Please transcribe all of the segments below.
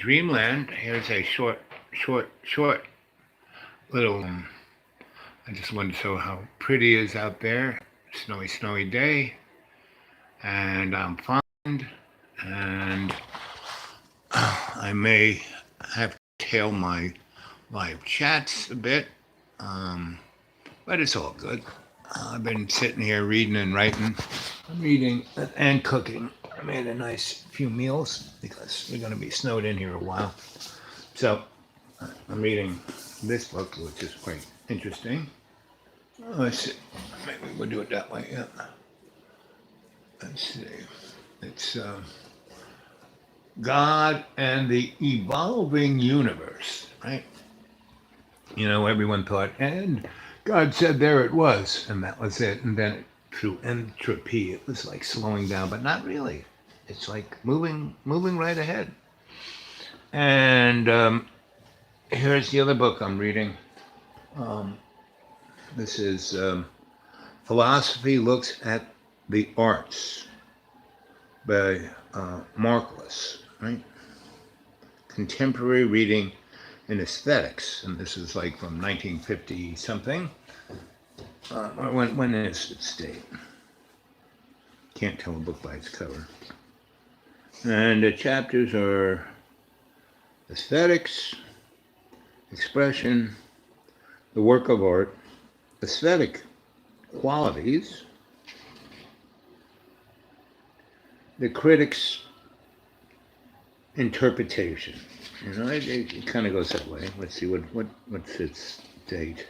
dreamland. Here's a short little. I just wanted to show how pretty it is out there. Snowy day, and I'm fine. And I may have to tail my live chats a bit, um, but it's all good. I've been sitting here reading and writing. I'm reading and cooking. I made a nice few meals because we're going to be snowed in here a while. So I'm reading this book, which is quite interesting. Let's see. Maybe we'll do it that way. Yeah. Let's see. It's God and the Evolving Universe, right? Everyone thought, and God said there it was, and that was it. And then through entropy, it was like slowing down, but not really. It's like moving right ahead. And here's the other book I'm reading. This is Philosophy Looks at the Arts by Marcellus, right? Contemporary Reading in Aesthetics, and this is like from 1950 something. When is its date? Can't tell a book by its cover. And the chapters are aesthetics, expression, the work of art, aesthetic qualities, the critic's interpretation. It kind of goes that way. Let's see what's its date.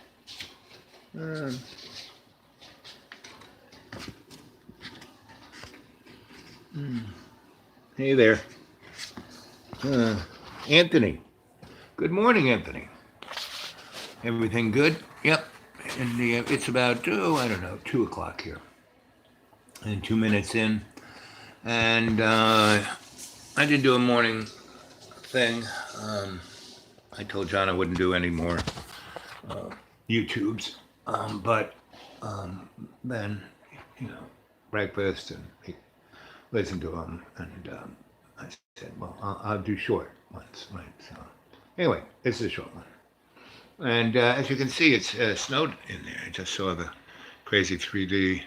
Hey there, Anthony. Good morning, Anthony. Everything good? Yep. And it's about 2 o'clock here, and 2 minutes in, and I didn't do a morning thing. I told John I wouldn't do any more YouTubes, but then breakfast and listen to them, and I said, well, I'll do short ones, right? So anyway, this is a short one, and as you can see, it's snowed in there. I just saw the crazy 3D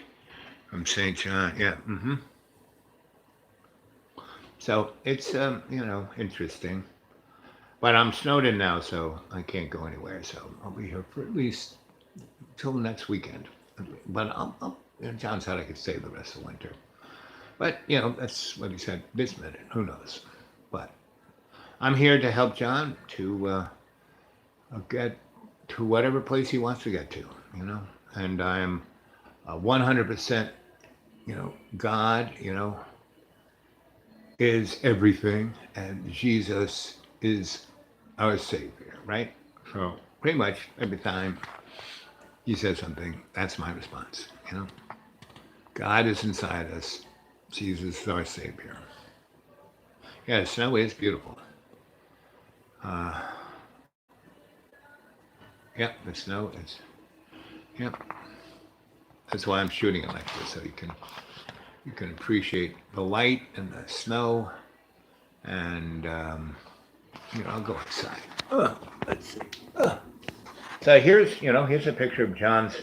from St. John. Yeah. So it's interesting, but I'm snowed in now, so I can't go anywhere. So I'll be here for at least till next weekend. But John said I could stay the rest of winter. But that's what he said this minute. Who knows? But I'm here to help John to get to whatever place he wants to get to. And I'm 100%. God. Is everything, and Jesus is our Savior, right? So pretty much every time he says something, that's my response. God is inside us. Jesus is our Savior. Yeah, snow is beautiful. Yep, the snow is. Yep. That's why I'm shooting it like this, so you can appreciate the light and the snow, and I'll go outside. Let's see. So here's a picture of John's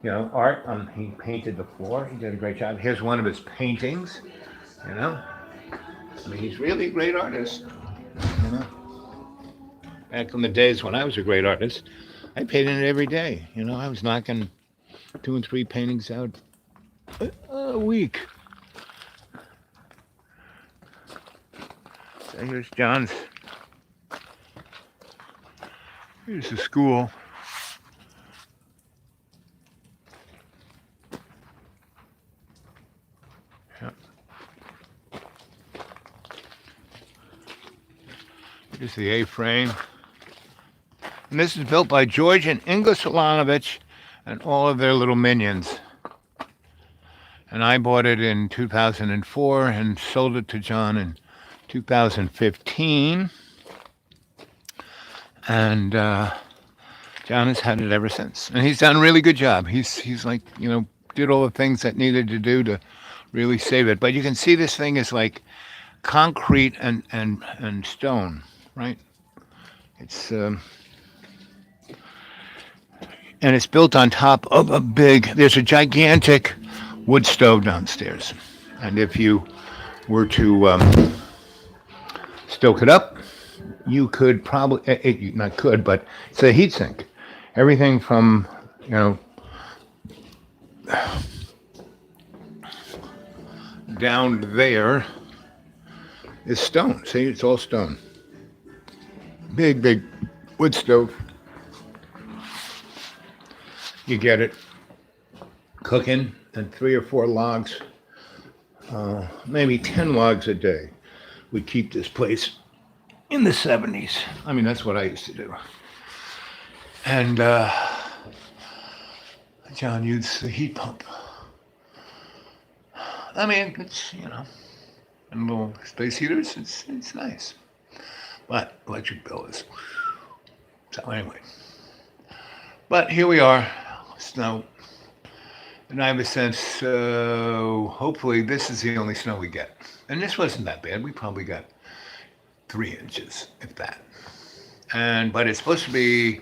art. He painted the floor. He did a great job. Here's one of his paintings. He's really a great artist. Back in the days when I was a great artist, I painted it every day. I was knocking 2 and 3 paintings out a week. So here's John's. Here's the school. Yep. Here's the A-frame. And this is built by George and Inga Solanovich and all of their little minions. And I bought it in 2004 and sold it to John in 2015. And John has had it ever since. And he's done a really good job. He's like, did all the things that needed to do to really save it. But you can see this thing is like concrete and stone, right? It's and it's built on top of a big. There's a gigantic wood stove downstairs, and if you were to stoke it up, you could probably not could, but it's a heat sink. Everything from you know down there is stone. See, it's all stone. Big wood stove. You get it cooking and 3 or 4 logs, maybe 10 logs a day. We keep this place in the 70s. I mean, that's what I used to do. And John used the heat pump. I mean, it's, and little space heaters, it's nice. But electric bill is. So anyway. But here we are, snow. And I have a sense, hopefully this is the only snow we get. And this wasn't that bad. We probably got 3 inches, if that. But it's supposed to be,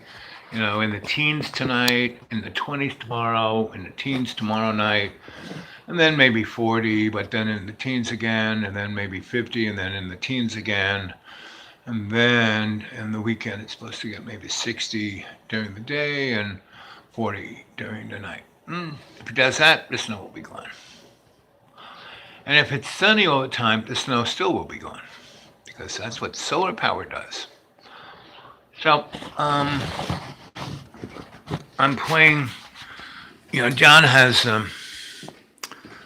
in the teens tonight, in the 20s tomorrow, in the teens tomorrow night, and then maybe 40, but then in the teens again, and then maybe 50, and then in the teens again. And then in the weekend, it's supposed to get maybe 60 during the day and 40 during the night. If it does that, the snow will be gone. And if it's sunny all the time, the snow still will be gone, because that's what solar power does. So, I'm playing, John has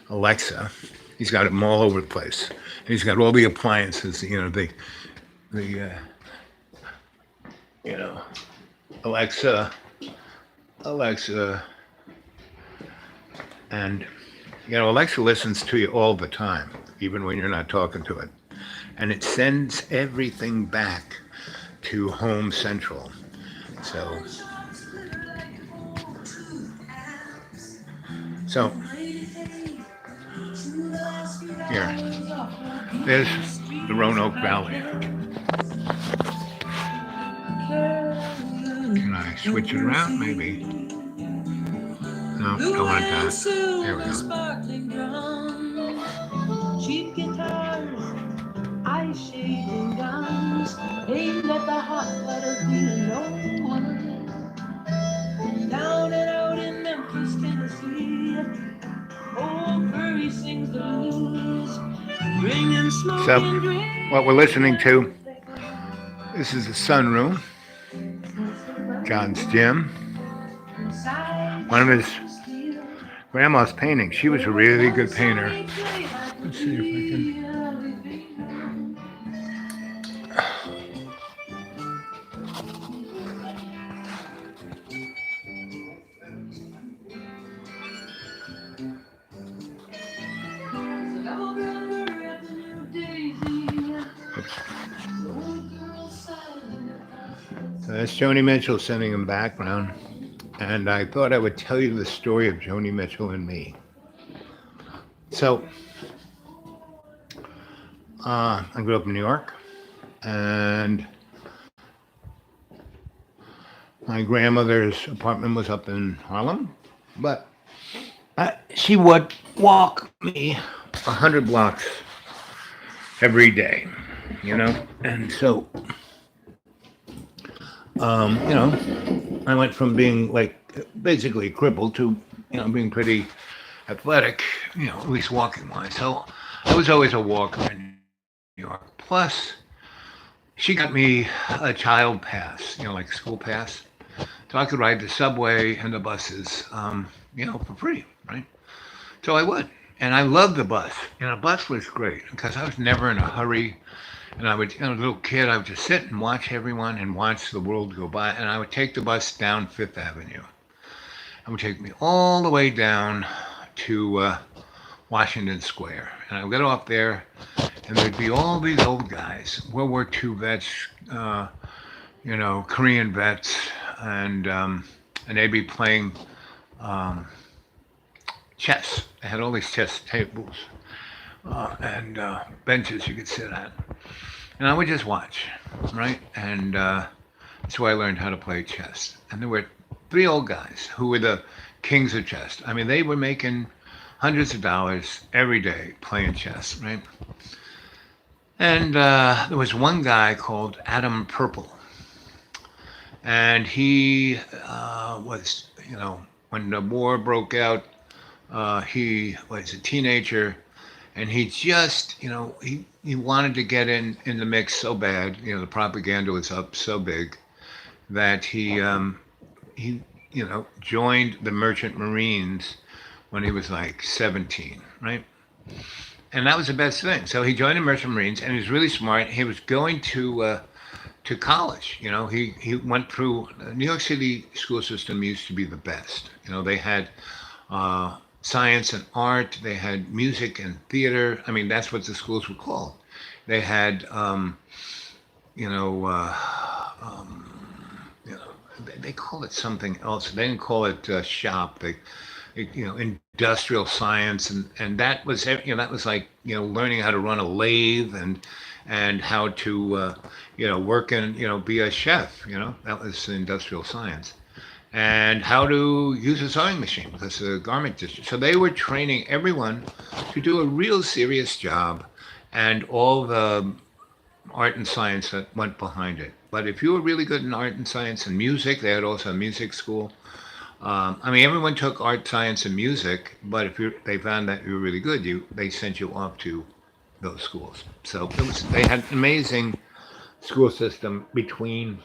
Alexa. He's got them all over the place. And he's got all the appliances, Alexa, and Alexa listens to you all the time, even when you're not talking to it, and it sends everything back to Home Central. So here, there's the Roanoke Valley. Can I switch it around? Maybe. No, don't want that. There we go. Cheap guitars, ice shading guns, aimed at the hot blood of no one. Down and out in Memphis, Tennessee, old Prairie sings the blues, bringing smoke and drink. What we're listening to, this is the sunroom. John's gym. One of his grandma's paintings. She was a really good painter. Let's see if I can. So that's Joni Mitchell sending him background. And I thought I would tell you the story of Joni Mitchell and me. So, I grew up in New York, and my grandmother's apartment was up in Harlem, but she would walk me 100 blocks every day, and so, I went from being basically crippled to, being pretty athletic, at least walking wise. So I was always a walker in New York. Plus, she got me a child pass, like a school pass. So I could ride the subway and the buses, for free, right? So I would. And I loved the bus. The bus was great because I was never in a hurry. And I would, as a little kid, I would just sit and watch everyone and watch the world go by. And I would take the bus down Fifth Avenue. It would take me all the way down to Washington Square. And I would get off there, and there'd be all these old guys, World War II vets, Korean vets, and they'd be playing chess. They had all these chess tables and benches you could sit at. And I would just watch, right? And that's where I learned how to play chess. And there were three old guys who were the kings of chess. I mean, they were making hundreds of dollars every day playing chess, right? And there was one guy called Adam Purple, and he was, when the war broke out, he was a teenager, and he just, he wanted to get in the mix so bad. The propaganda was up so big that he joined the Merchant Marines when he was like 17, right? And that was the best thing. So he joined the Merchant Marines, and he was really smart. He was going to college. He went through the New York City school system used to be the best. They had science and art. They had music and theater. I mean, that's what the schools were called. They had, you know, uh, they call it something else. They didn't call it shop. Industrial science, and that was that was like learning how to run a lathe and how to work and be a chef. That was industrial science, and how to use a sewing machine because the garment district. So they were training everyone to do a real serious job, and all the art and science that went behind it. But if you were really good in art and science and music, they had also a music school. I mean, everyone took art, science, and music, but if they found that you were really good, they sent you off to those schools. So they had an amazing school system between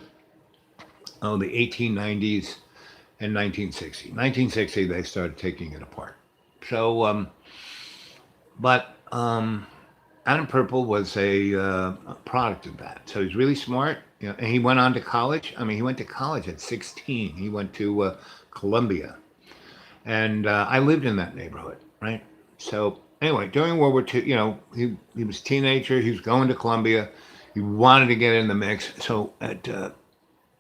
the 1890s and 1960. 1960, they started taking it apart. So, but Adam Purple was a product of that. So he's really smart. And he went on to college. I mean, he went to college at 16. He went to Columbia, and I lived in that neighborhood, right? So anyway, during World War II, he was a teenager. He was going to Columbia. He wanted to get in the mix. So at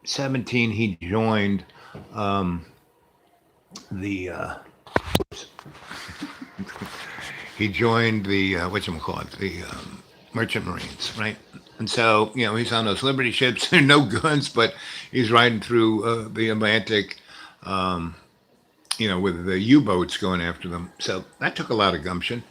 17, he joined um, the he joined the what you call it, the Merchant Marines, right? And so he's on those Liberty ships. No guns, but he's riding through the Atlantic, um, with the U-boats going after them. So that took a lot of gumption.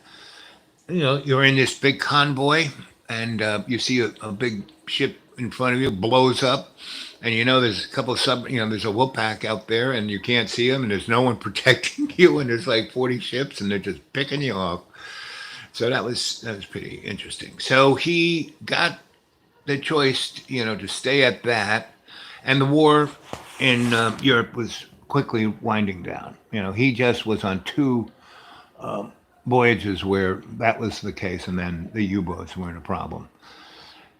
You're in this big convoy, and you see a big ship in front of you blows up, and there's a couple of there's a Wolfpack out there, and you can't see them, and there's no one protecting you, and there's like 40 ships, and they're just picking you off. So that was pretty interesting. So he got the choice, to stay at that, and the war in Europe was quickly winding down. He just was on two voyages where that was the case, and then the U-boats weren't a problem.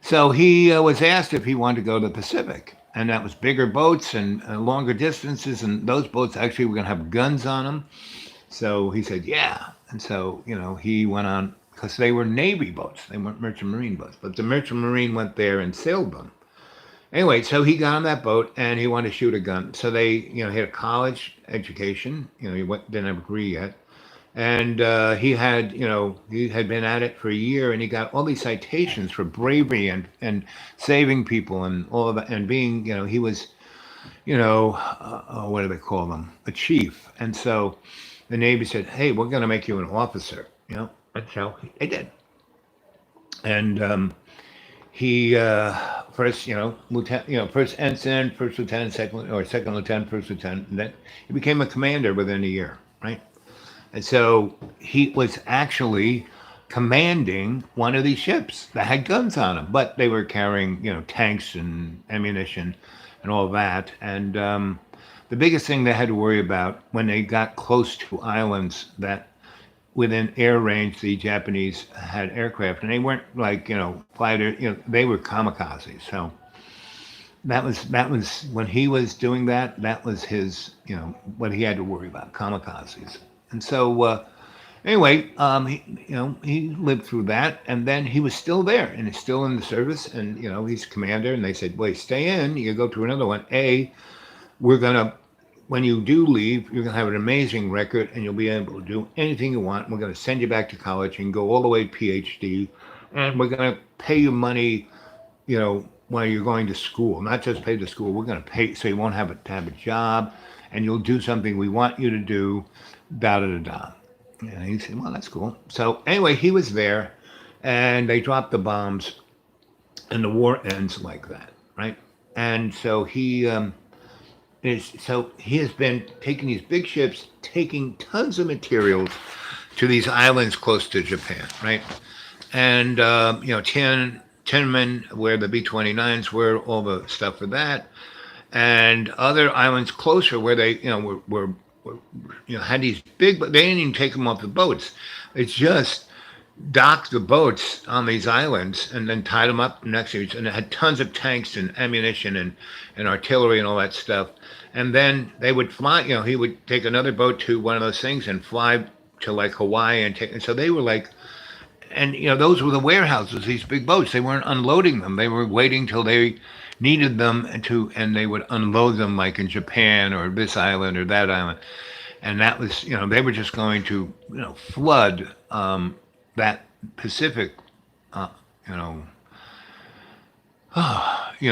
So he was asked if he wanted to go to the Pacific, and that was bigger boats and longer distances, and those boats actually were going to have guns on them. So he said, yeah. And so, he went on because they were Navy boats. They weren't Merchant Marine boats. But the Merchant Marine went there and sailed them. Anyway, so he got on that boat and he wanted to shoot a gun. So they, he had a college education. Didn't have a degree yet. And he had been at it for a year, and he got all these citations for bravery and saving people and all of that. And being, he was, what do they call them? A chief. And so the Navy said, hey, we're going to make you an officer. That's how they did. And he first, lieutenant, first ensign, first lieutenant, second lieutenant, first lieutenant. And then he became a commander within a year, right? And so he was actually commanding one of these ships that had guns on them, but they were carrying, tanks and ammunition and all that. And the biggest thing they had to worry about when they got close to islands that within air range, the Japanese had aircraft, and they weren't like fighter. They were kamikazes. So that was when he was doing that. That was his what he had to worry about, kamikazes. And so anyway, he lived through that, and then he was still there, and he's still in the service, and he's commander. And they said, "Wait, stay in. You go to another one. We're gonna when you do leave, you're going to have an amazing record and you'll be able to do anything you want. We're going to send you back to college and go all the way to PhD. And we're going to pay you money, while you're going to school. Not just pay the school, we're going to pay so you won't have a job and you'll do something we want you to do, da da da da. And he said, well, that's cool. So anyway, he was there and they dropped the bombs and the war ends like that, right? And so he has been taking these big ships, taking tons of materials to these islands close to Japan, right? And Tiananmen, where the B-29s were, all the stuff for that, and other islands closer where they, were had these big, but they didn't even take them off the boats. It's just docked the boats on these islands and then tied them up next to each, and it had tons of tanks and ammunition and artillery and all that stuff. And then they would fly. He would take another boat to one of those things and fly to like Hawaii and take. And so they were like, and those were the warehouses. These big boats. They weren't unloading them. They were waiting till they needed them and they would unload them like in Japan or this island or that island. And that was, they were just going to, flood that Pacific, uh, you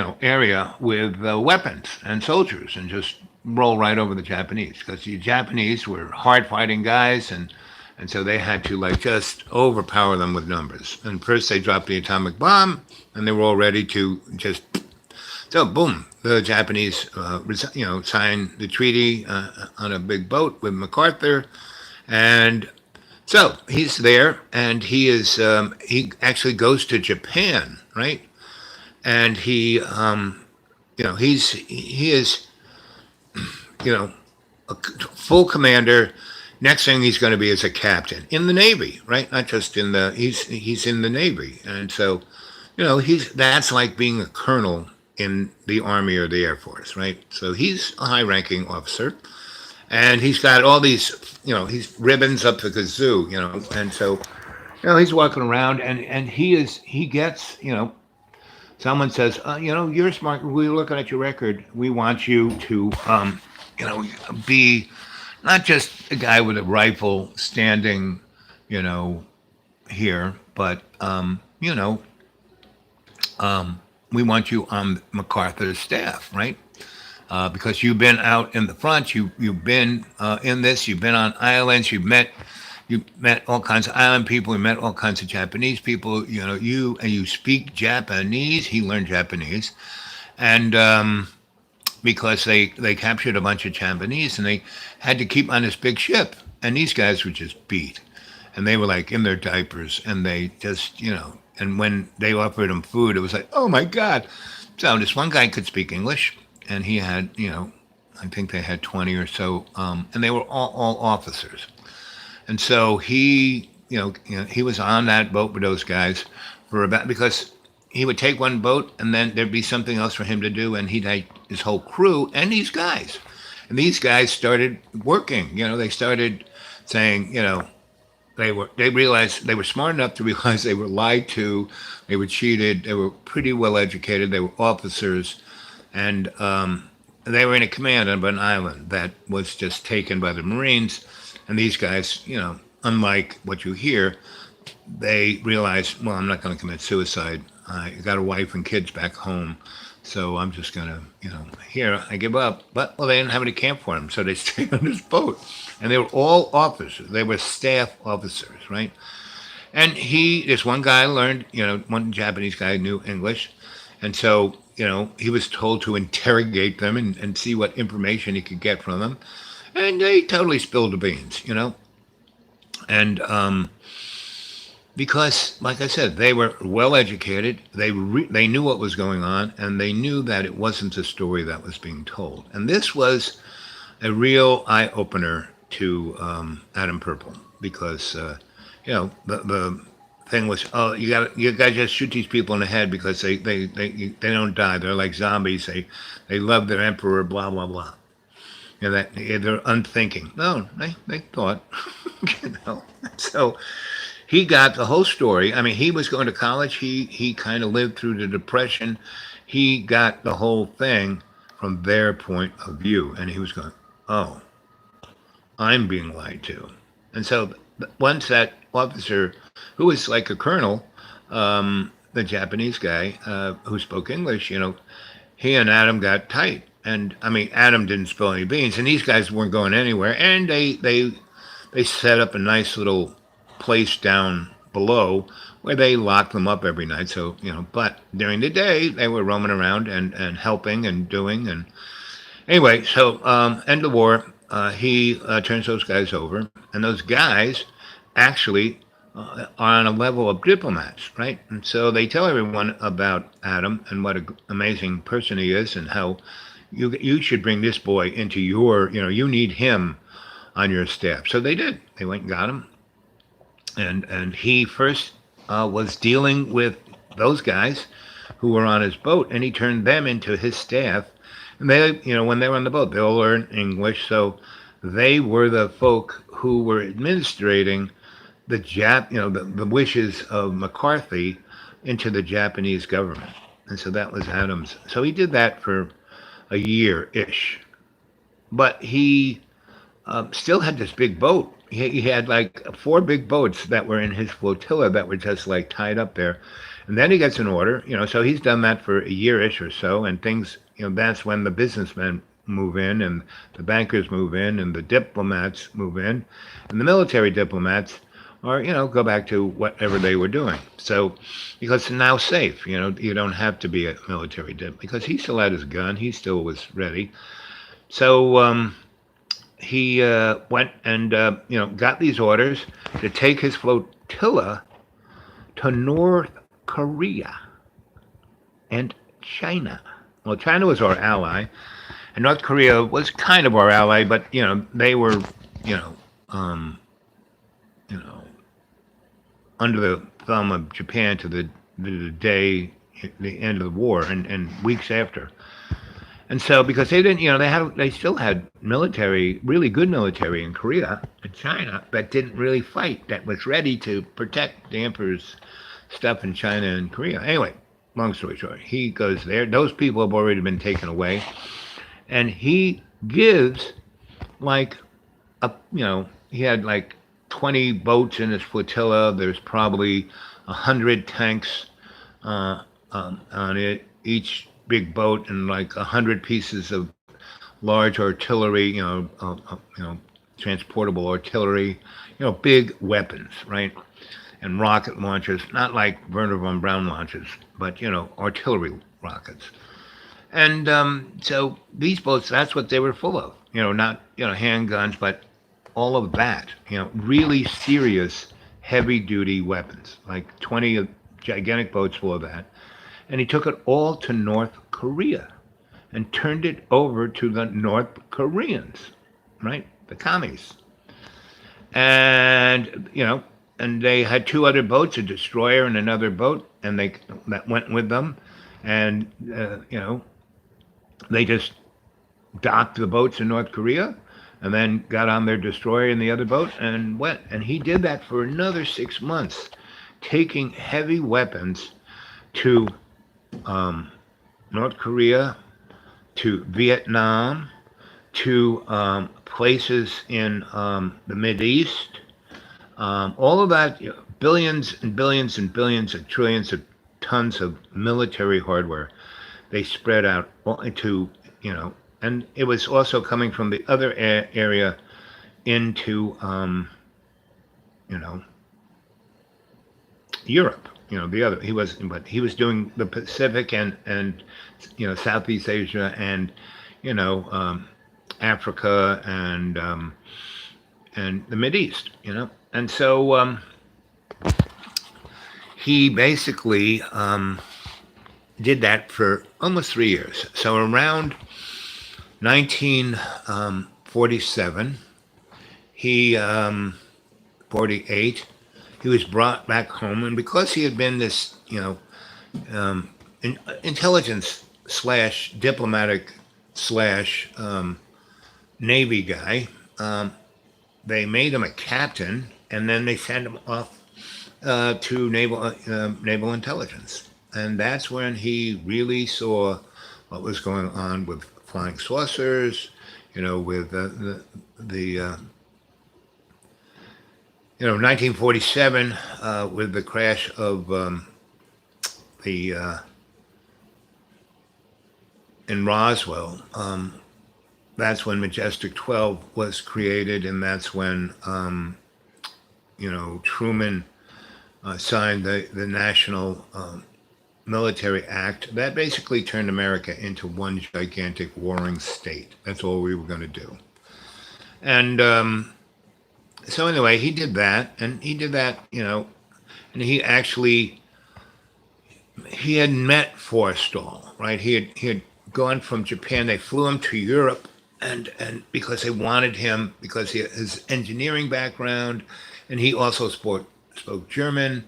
know, area with weapons and soldiers and just roll right over the Japanese because the Japanese were hard fighting guys and so they had to like just overpower them with numbers. And first they dropped the atomic bomb and they were all ready to just so boom, the Japanese signed the treaty on a big boat with MacArthur and so he's there and he actually goes to Japan, right? And he is a full commander. Next thing he's going to be is a captain in the Navy, right? Not just in the he's in the Navy, and so he's that's like being a colonel in the Army or the Air Force, right? So he's a high-ranking officer, and he's got all these he's ribbons up the kazoo, and so he's walking around and he gets someone says, you're smart. We're looking at your record. We want you to, be not just a guy with a rifle standing, here, but, we want you on MacArthur's staff, right? Because you've been out in the front, you've been in this, you've been on islands, you met all kinds of island people. You met all kinds of Japanese people. You speak Japanese. He learned Japanese, and because they captured a bunch of Japanese and they had to keep on this big ship, and these guys were just beat, and they were like in their diapers, and they just and when they offered them food, it was like, oh my God. So this one guy could speak English, and he had I think they had 20 or so, and they were all officers. And so he was on that boat with those guys for about because he would take one boat and then there'd be something else for him to do, and he'd have his whole crew and these guys. And these guys started working. They started saying, they realized they were smart enough to realize they were lied to, they were cheated, they were pretty well educated, they were officers, and they were in a command of an island that was just taken by the Marines. And these guys, unlike what you hear, they realize, well, I'm not going to commit suicide. I got a wife and kids back home, so I'm just going to, here, I give up. But, well, they didn't have any camp for them, so they stayed on this boat. And they were all officers. They were staff officers, right? And this one guy learned, one Japanese guy knew English. And so, he was told to interrogate them and see what information he could get from them. And they totally spilled the beans, and because, like I said, they were well educated, they knew what was going on, and they knew that it wasn't a story that was being told. And this was a real eye opener to Adam Purple because the thing was, oh, you got to just shoot these people in the head because they don't die, they're like zombies, they love their emperor, blah blah blah. That they're unthinking. No, they thought, So he got the whole story. I mean, he was going to college. He kind of lived through the Depression. He got the whole thing from their point of view, and he was going, oh, I'm being lied to. And so once that officer, who was like a colonel, the Japanese guy who spoke English, he and Adam got tight. And I mean, Adam didn't spill any beans, and these guys weren't going anywhere. And they set up a nice little place down below where they locked them up every night. So but during the day they were roaming around and helping and doing. And anyway, so end of the war, he turns those guys over, and those guys actually are on a level of diplomats, right? And so they tell everyone about Adam and what an amazing person he is, and how you should bring this boy into your, you need him on your staff. So they did. They went and got him, and he first was dealing with those guys who were on his boat, and he turned them into his staff. And they, when they were on the boat, they all learned English, so they were the folk who were administrating the wishes of McCarthy into the Japanese government. And so that was Adams. So he did that for a year ish, but he still had this big boat. He had like four big boats that were in his flotilla that were just like tied up there. And then he gets an order, so he's done that for a year-ish or so, and things, that's when the businessmen move in, and the bankers move in, and the diplomats move in, and the military diplomats are, go back to whatever they were doing. So, because it's now safe, you don't have to be a military dip, because he still had his gun, he still was ready. So, he went and got these orders to take his flotilla to North Korea and China. Well, China was our ally, and North Korea was kind of our ally, but they were you know um, you know under the thumb of Japan to the day the end of the war and weeks after. And so, because they didn't, they still had military, really good military in Korea and China that didn't really fight, that was ready to protect the emperor's stuff in China and Korea. Anyway, long story short, he goes there. Those people have already been taken away, and he gives like he had like 20 boats in his flotilla. There's probably 100 tanks on it, each big boat, and like 100 pieces of large artillery, transportable artillery, big weapons, right? And rocket launchers, not like Werner von Braun launchers, but artillery rockets. And so these boats, that's what they were full of. Not handguns, but all of that. Really serious, heavy-duty weapons, like 20 gigantic boats full of that. And he took it all to North Korea and turned it over to the North Koreans, right? The commies. And and they had two other boats, a destroyer and another boat, and that went with them, and they just docked the boats in North Korea, and then got on their destroyer in the other boat and went. And he did that for another 6 months, taking heavy weapons to North Korea, to Vietnam, to places in the Mid East, all of that, billions and billions and billions of trillions of tons of military hardware. They spread out into, and it was also coming from the other area into, you know, Europe. The other he was doing the Pacific and Southeast Asia and Africa and the Mid East. And so he basically did that for almost 3 years. So around 1947, he 48, he was brought back home, and because he had been this, intelligence slash diplomatic slash Navy guy, they made him a captain, and then they sent him off to naval intelligence, and that's when he really saw what was going on with flying saucers, with the 1947 with the crash of the in Roswell. That's when Majestic 12 was created, and that's when Truman signed the National Military Act that basically turned America into one gigantic warring state. That's all we were going to do. And so anyway, he did that, and he did that, and he had met Forstall, right? He had gone from Japan. They flew him to Europe, and because they wanted him because his engineering background, and he also spoke German.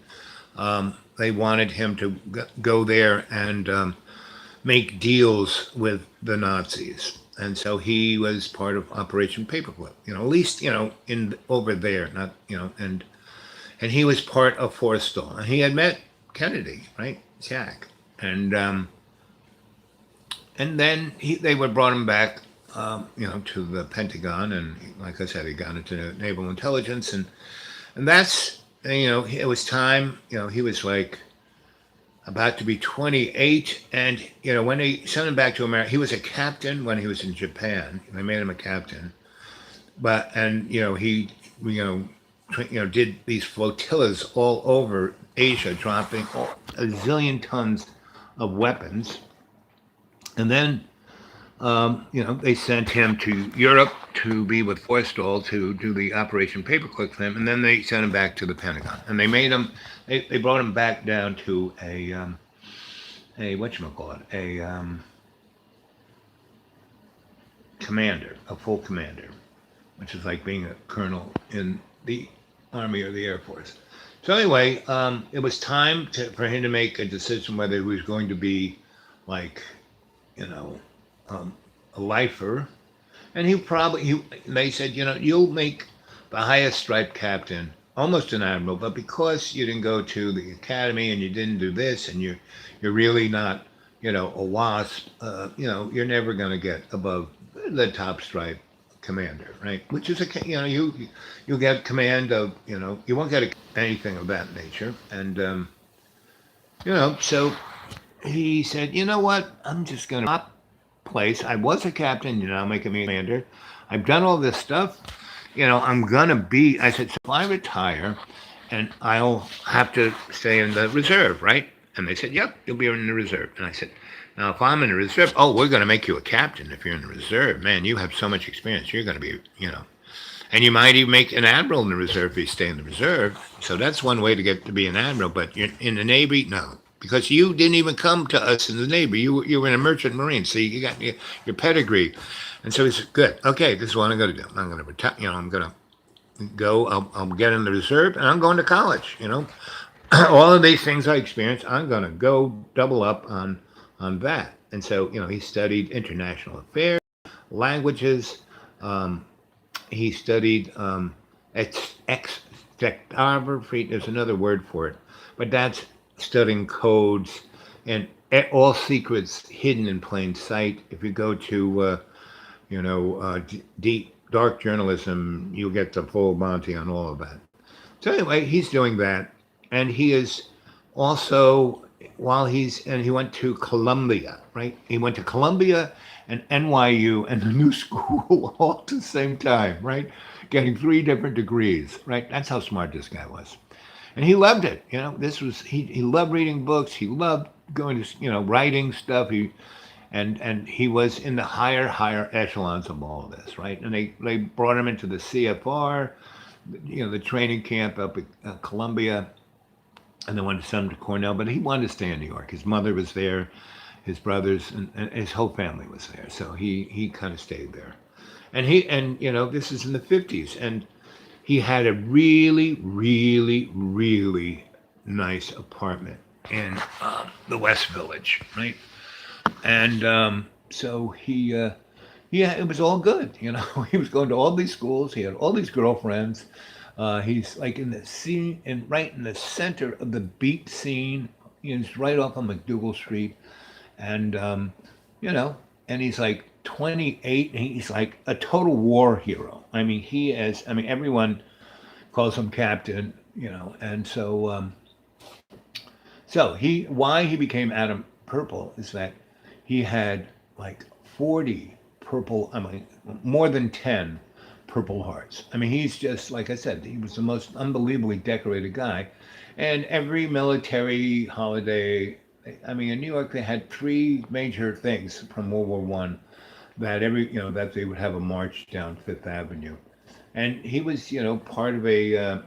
They wanted him to go there and make deals with the Nazis. And so he was part of Operation Paperclip, at least, in over there, not, and he was part of Forstall. And he had met Kennedy, right? Jack. And then they would brought him back, to the Pentagon. And like I said, he got into naval intelligence. And that's, it was time, he was like, about to be 28, and when they sent him back to America, he was a captain when he was in Japan. They made him a captain, he did these flotillas all over Asia, dropping a zillion tons of weapons, and then they sent him to Europe to be with Forstall to do the Operation Paperclip for him, and then they sent him back to the Pentagon, and they made him. They brought him back down to a whatchamacallit, a commander, a full commander, which is like being a colonel in the Army or the Air Force. So anyway, it was time for him to make a decision whether he was going to be like, a lifer, and they said, you'll make the highest striped captain, almost an admiral, but because you didn't go to the academy and you didn't do this, and you're really not, a WASP, you're never going to get above the top stripe commander, right? Which is you get command of, you won't get anything of that nature, and so he said, you know what, I'm just going to place. I was a captain, making me a commander. I've done all this stuff. I'm going to be, I said, so if I retire and I'll have to stay in the reserve, right? And they said, yep, you'll be in the reserve. And I said, now if I'm in the reserve, we're going to make you a captain if you're in the reserve. Man, you have so much experience. You're going to be, and you might even make an admiral in the reserve if you stay in the reserve. So that's one way to get to be an admiral. But you're in the Navy, no. Because you didn't even come to us in the Navy. You were in a merchant marine, so you got your pedigree. And so he said, good, okay, this is what I'm going to do. I'm going to retire, I'm going to go, I'll get in the reserve, and I'm going to college, All of these things I experienced, I'm going to go double up on that. And so, he studied international affairs, languages. He studied extectography. There's another word for it, but that's studying codes and all secrets hidden in plain sight. If you go to, deep dark journalism, you'll get the full Monty on all of that. So anyway, he's doing that, and he is also he went to Columbia, right? He went to Columbia and NYU and the new school all at the same time, right? Getting 3 different degrees, right? That's how smart this guy was. And he loved it. He loved reading books. He loved going to, writing stuff. And he was in the higher echelons of all of this, right? And they brought him into the CFR, the training camp up at Columbia, and they wanted to send him to Cornell, but he wanted to stay in New York. His mother was there, his brothers, and his whole family was there. So he kind of stayed there. And this is in the 50s, and he had a really, really, really nice apartment in the West Village, right? And so it was all good. He was going to all these schools. He had all these girlfriends. He's like in the scene, and right in the center of the beat scene. He's right off on McDougal Street, and and he's like 28, and he's like a total war hero. I mean, he is. I mean, everyone calls him Captain, and so he why he became Adam Purple is that he had like 40 purple. I mean, more than 10 Purple Hearts. I mean, he's just like I said, he was the most unbelievably decorated guy, and every military holiday. I mean, in New York, they had three major things from World War One that that they would have a march down Fifth Avenue, and he was part of a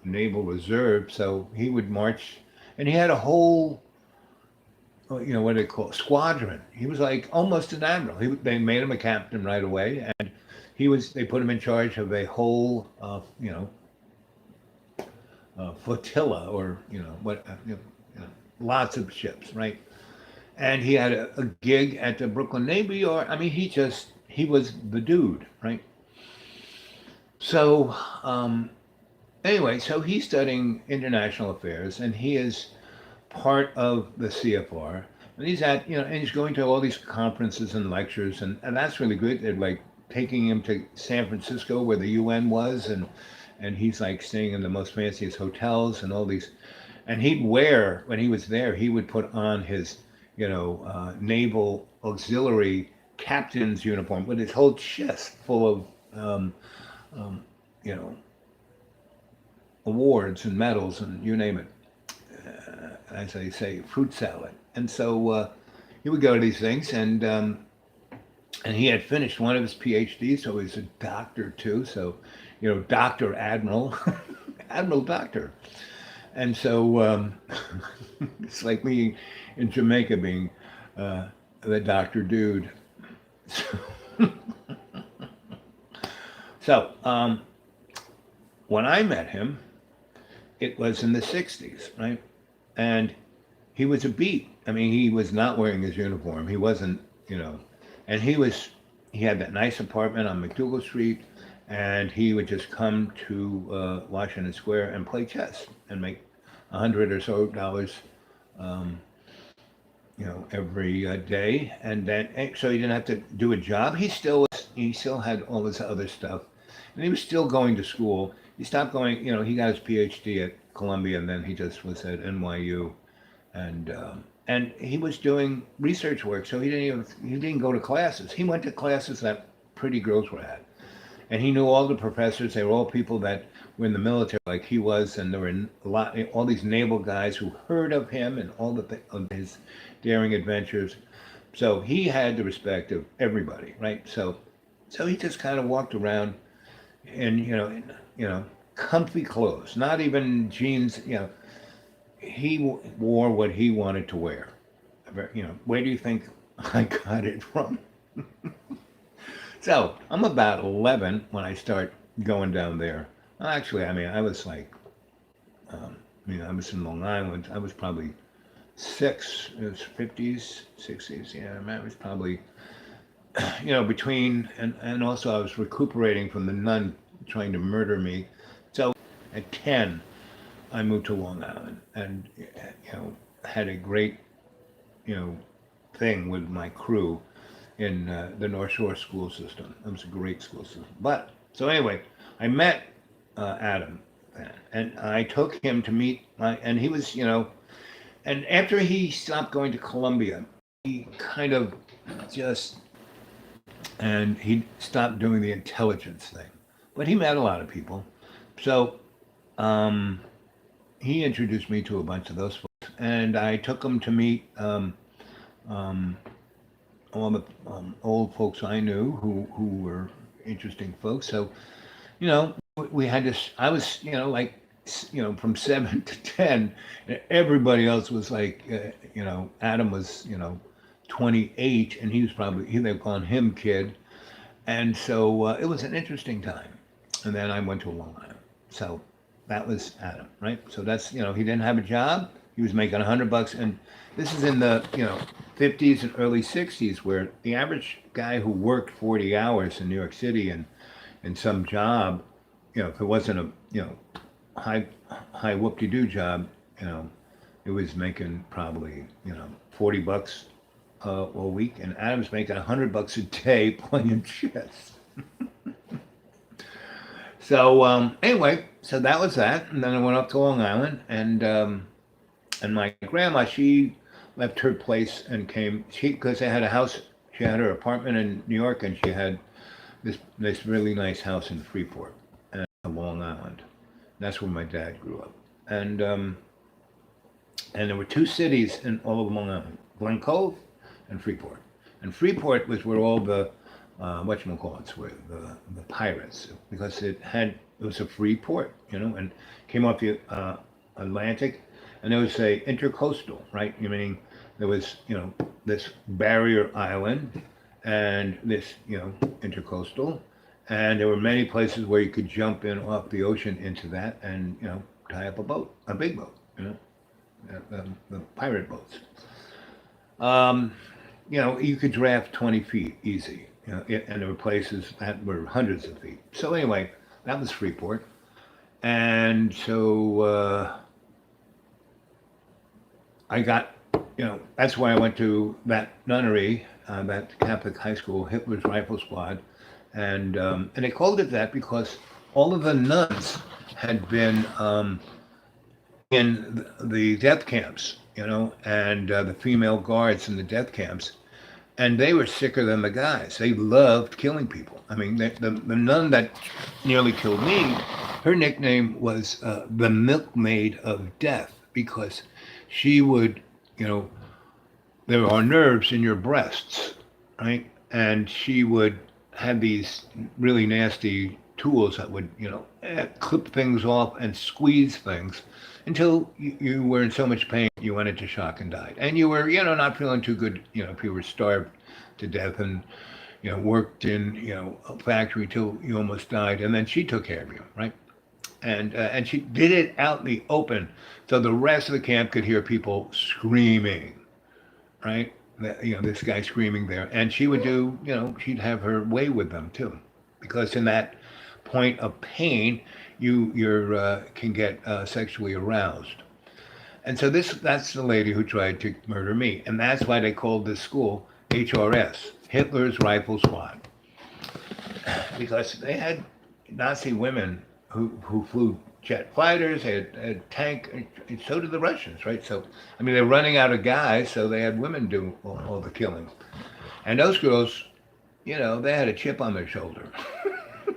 naval reserve, so he would march, and he had a whole what do they call it, squadron. He was like almost an admiral. They made him a captain right away, and they put him in charge of a whole flotilla, or lots of ships, right? And he had a gig at the Brooklyn Navy Yard. I mean, he was the dude, right? So anyway, so he's studying international affairs, and he is part of the CFR. And he's and he's going to all these conferences and lectures, and that's really good. They're like taking him to San Francisco, where the UN was, and he's like staying in the most fanciest hotels and all these. And when he was there, he would put on his, naval auxiliary captain's uniform with his whole chest full of, um, you know, awards and medals and you name it, as they say, fruit salad. And so he would go to these things, and he had finished one of his PhDs, so he's a doctor too. So, Doctor Admiral, Admiral Doctor. And so it's like me in Jamaica being the Doctor Dude. So when I met him, it was in the 60s, right? And he was a beat. I mean, he was not wearing his uniform. He wasn't, and he had that nice apartment on McDougal Street, and he would just come to Washington Square and play chess and make $100 or so, um, every day. And then, so he didn't have to do a job. He still had all this other stuff, and he was still going to school. He stopped going, he got his PhD at Columbia, and then he just was at NYU, and he was doing research work. So he didn't go to classes. He went to classes that pretty girls were at, and he knew all the professors. They were all people that were in the military, like he was, and there were all these naval guys who heard of him and all of his daring adventures. So he had the respect of everybody, right? So he just kind of walked around in comfy clothes, not even jeans. He wore what he wanted to wear. Where do you think I got it from? So I'm about 11 when I start going down there. Actually, I mean, I was like, I was in Long Island. I was probably 6. It was 50s, 60s. Yeah, I was probably, between, and also I was recuperating from the nun trying to murder me. So at 10, I moved to Long Island, and had a great thing with my crew in the North Shore school system. It was a great school system. But so anyway, I met Adam, and I took him to meet and he was and after he stopped going to Columbia, he kind of just and he stopped doing the intelligence thing. But he met a lot of people, so um, he introduced me to a bunch of those folks, and I took him to meet um, all the old folks I knew who were interesting folks. So we had this. I was like from 7 to 10, and everybody else was like Adam was 28, and he was probably they called him kid, and so it was an interesting time. And then I went to Long Island. So that was Adam, right? So that's he didn't have a job. He was making $100, and this is in the 50s and early 60s, where the average guy who worked 40 hours in New York City and in some job, if it wasn't a high whoop-de-doo job, it was making probably $40 a week, and Adam's making $100 a day playing chess. So anyway, so that was that, and then I went up to Long Island, and my grandma, she left her place and came. She, because they had a house, she had her apartment in New York, and she had this really nice house in Freeport, Long Island. That's where my dad grew up, and there were two cities in all of Long Island: Glen Cove and Freeport. And Freeport was where all the whatchamacallits were, the pirates, because it was a free port, and came off the Atlantic, and there was a intercoastal, right? Meaning there was, this barrier island and this, intercoastal, and there were many places where you could jump in off the ocean into that and, tie up a boat, a big boat, the pirate boats. Um, you could draft 20 feet easy, and there were places that were hundreds of feet. So anyway, that was Freeport. And so I got, that's why I went to that nunnery, that Catholic high school, Hitler's Rifle Squad. And they called it that because all of the nuns had been in the death camps, and the female guards in the death camps, and they were sicker than the guys. They loved killing people. I mean, the nun that nearly killed me, her nickname was the milkmaid of death because she would, there are nerves in your breasts, right? And she would have these really nasty tools that would, clip things off and squeeze things until you were in so much pain you went into shock and died. And you were, not feeling too good, if you were starved to death and, worked in, a factory till you almost died. And then she took care of you, right? And she did it out in the open, so the rest of the camp could hear people screaming, right? This guy screaming there, and she would do, she'd have her way with them too, because in that point of pain, you can get sexually aroused, and so that's the lady who tried to murder me, and that's why they called this school HRS, Hitler's Rifle Squad, because they had Nazi women who flew jet fighters, they had tank, and so did the Russians, right? So, I mean, they're running out of guys, so they had women do all the killing. And those girls, they had a chip on their shoulder.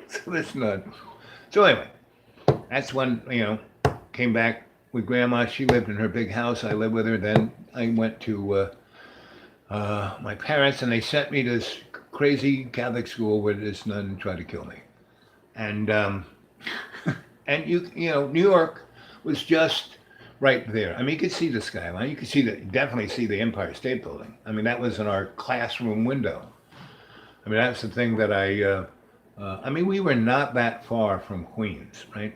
So that's not. So anyway, that's when, came back with grandma. She lived in her big house. I lived with her. Then I went to my parents, and they sent me to this crazy Catholic school where this nun tried to kill me. And and New York was just right there. I mean, you could see the skyline. You could definitely see the Empire State Building. I mean, that was in our classroom window. I mean, that's the thing that I mean, we were not that far from Queens, right?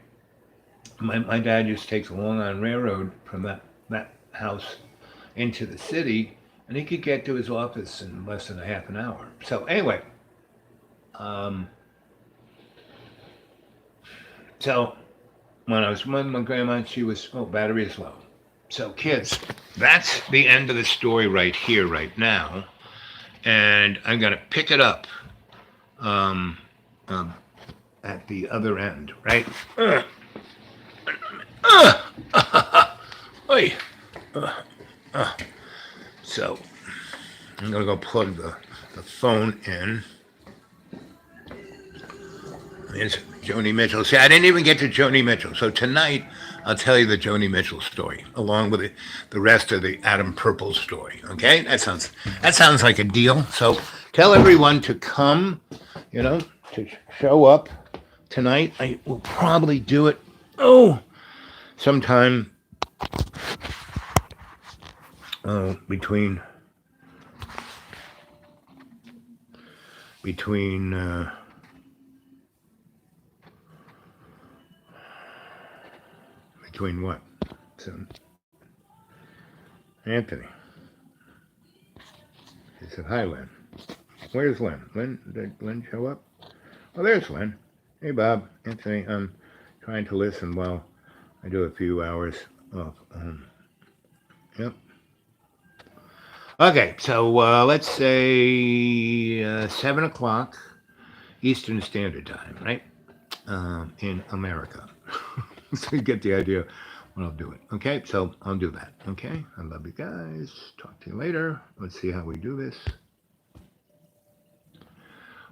My dad used to take the Long Island Railroad from that house into the city, and he could get to his office in less than a half an hour. So anyway, um, so when I was with my grandma, she was, battery is low. So kids, that's the end of the story right here, right now. And I'm going to pick it up um, um, at the other end, right? Oi. So I'm going to go plug the phone in. There's Joni Mitchell. See, I didn't even get to Joni Mitchell. So tonight, I'll tell you the Joni Mitchell story, along with the rest of the Adam Purple story. Okay, that sounds like a deal. So tell everyone to come, to show up tonight. I will probably do it. Sometime between. Between what? So, Anthony. He said, hi, Lynn. Where's Lynn? Did Lynn show up? Oh, there's Lynn. Hey, Bob. Anthony, I'm trying to listen while I do a few hours of, yep. Okay, so let's say 7 o'clock Eastern Standard Time, right? In America. So you get the idea when I'll do it. Okay, so I'll do that. Okay, I love you guys. Talk to you later. Let's see how we do this.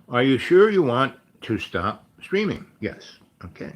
Are you sure you want to stop streaming? Yes. Okay.